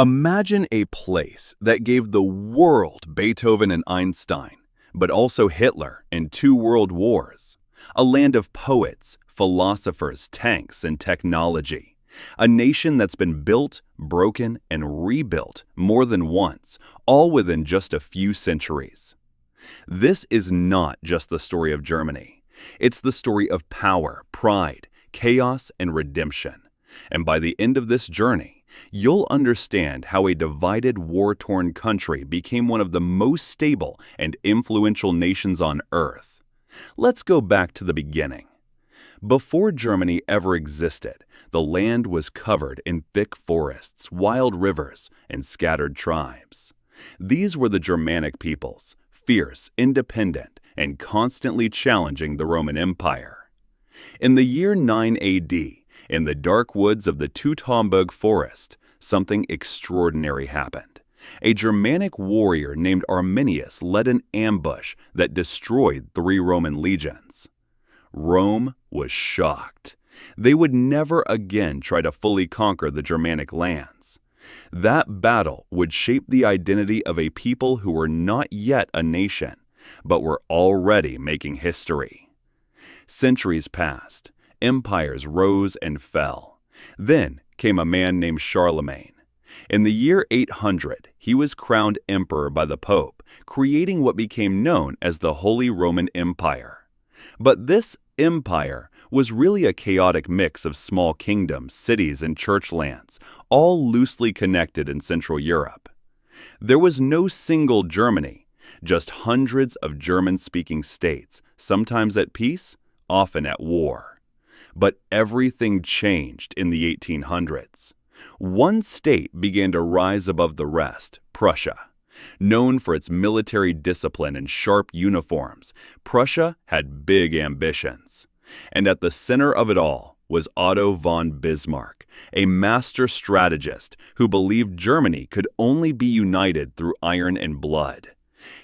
Imagine a place that gave the world Beethoven and Einstein, but also Hitler and two world wars. A land of poets, philosophers, tanks, and technology. A nation that's been built, broken, and rebuilt more than once, all within just a few centuries. This is not just the story of Germany. It's the story of power, pride, chaos, and redemption. And by the end of this journey, you'll understand how a divided, war-torn country became one of the most stable and influential nations on Earth. Let's go back to the beginning. Before Germany ever existed, the land was covered in thick forests, wild rivers, and scattered tribes. These were the Germanic peoples, fierce, independent, and constantly challenging the Roman Empire. In the year 9 AD, in the dark woods of the Teutoburg forest, something extraordinary happened. A Germanic warrior named Arminius led an ambush that destroyed 3 Roman legions. Rome was shocked. They would never again try to fully conquer the Germanic lands. That battle would shape the identity of a people who were not yet a nation, but were already making history. Centuries passed. Empires rose and fell. Then came a man named Charlemagne. In the year 800, he was crowned emperor by the Pope, creating what became known as the Holy Roman Empire. But this empire was really a chaotic mix of small kingdoms, cities, and churchlands, all loosely connected in Central Europe. There was no single Germany, just hundreds of German-speaking states, sometimes at peace, often at war. But everything changed in the 1800s. One state began to rise above the rest, Prussia. Known for its military discipline and sharp uniforms, Prussia had big ambitions. And at the center of it all was Otto von Bismarck, a master strategist who believed Germany could only be united through iron and blood.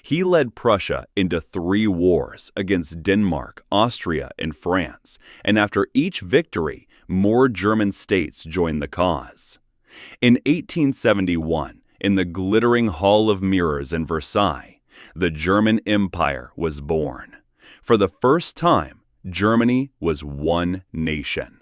He led Prussia into 3 wars against Denmark, Austria, and France, and after each victory, more German states joined the cause. In 1871, in the glittering Hall of Mirrors in Versailles, the German Empire was born. For the first time, Germany was one nation,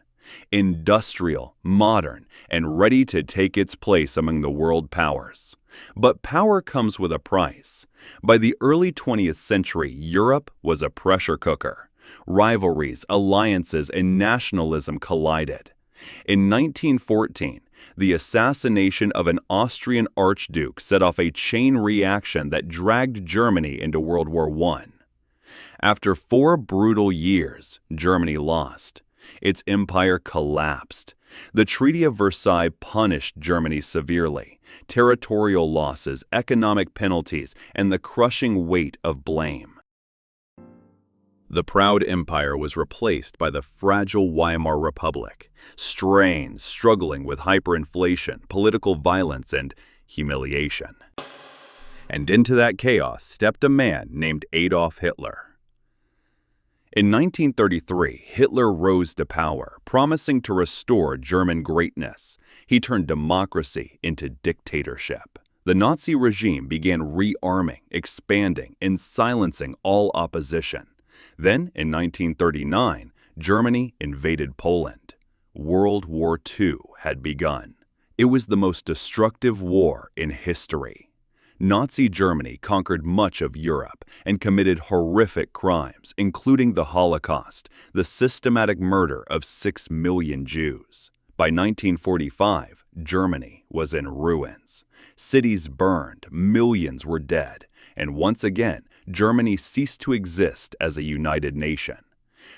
industrial, modern, and ready to take its place among the world powers. But power comes with a price. By the early 20th century, Europe was a pressure cooker. Rivalries, alliances, and nationalism collided. In 1914, the assassination of an Austrian archduke set off a chain reaction that dragged Germany into World War I. After 4 brutal years, Germany lost. Its empire collapsed. The Treaty of Versailles punished Germany severely. Territorial losses, economic penalties, and the crushing weight of blame. The proud empire was replaced by the fragile Weimar Republic, strained, struggling with hyperinflation, political violence, and humiliation. And into that chaos stepped a man named Adolf Hitler. In 1933, Hitler rose to power, promising to restore German greatness. He turned democracy into dictatorship. The Nazi regime began rearming, expanding, and silencing all opposition. Then, in 1939, Germany invaded Poland. World War II had begun. It was the most destructive war in history. Nazi Germany conquered much of Europe and committed horrific crimes, including the Holocaust, the systematic murder of 6 million Jews. By 1945, Germany was in ruins. Cities burned, millions were dead, and once again, Germany ceased to exist as a united nation.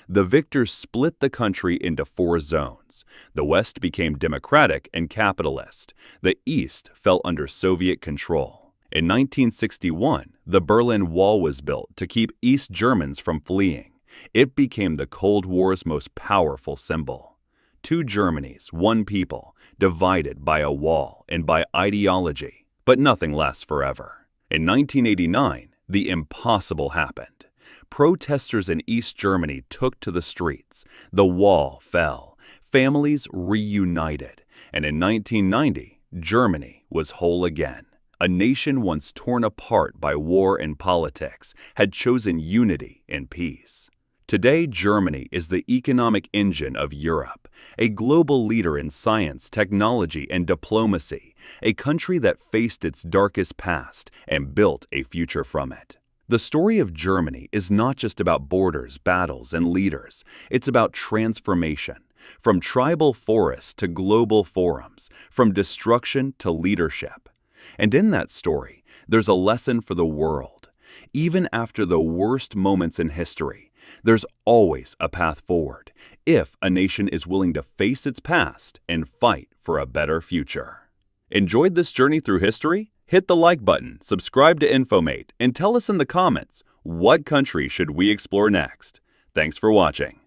The victors split the country into 4 zones. The West became democratic and capitalist. The East fell under Soviet control. In 1961, the Berlin Wall was built to keep East Germans from fleeing. It became the Cold War's most powerful symbol. 2 Germanys, 1 people, divided by a wall and by ideology. But nothing lasts forever. In 1989, the impossible happened. Protesters in East Germany took to the streets. The wall fell. Families reunited. And in 1990, Germany was whole again. A nation once torn apart by war and politics had chosen unity and peace. Today, Germany is the economic engine of Europe, a global leader in science, technology, and diplomacy, a country that faced its darkest past and built a future from it. The story of Germany is not just about borders, battles, and leaders. It's about transformation. From tribal forests to global forums, from destruction to leadership. And in that story, there's a lesson for the world. Even after the worst moments in history, there's always a path forward if a nation is willing to face its past and fight for a better future. Enjoyed this journey through history? Hit the like button, subscribe to InfoMate, and tell us in the comments, what country should we explore next? Thanks for watching.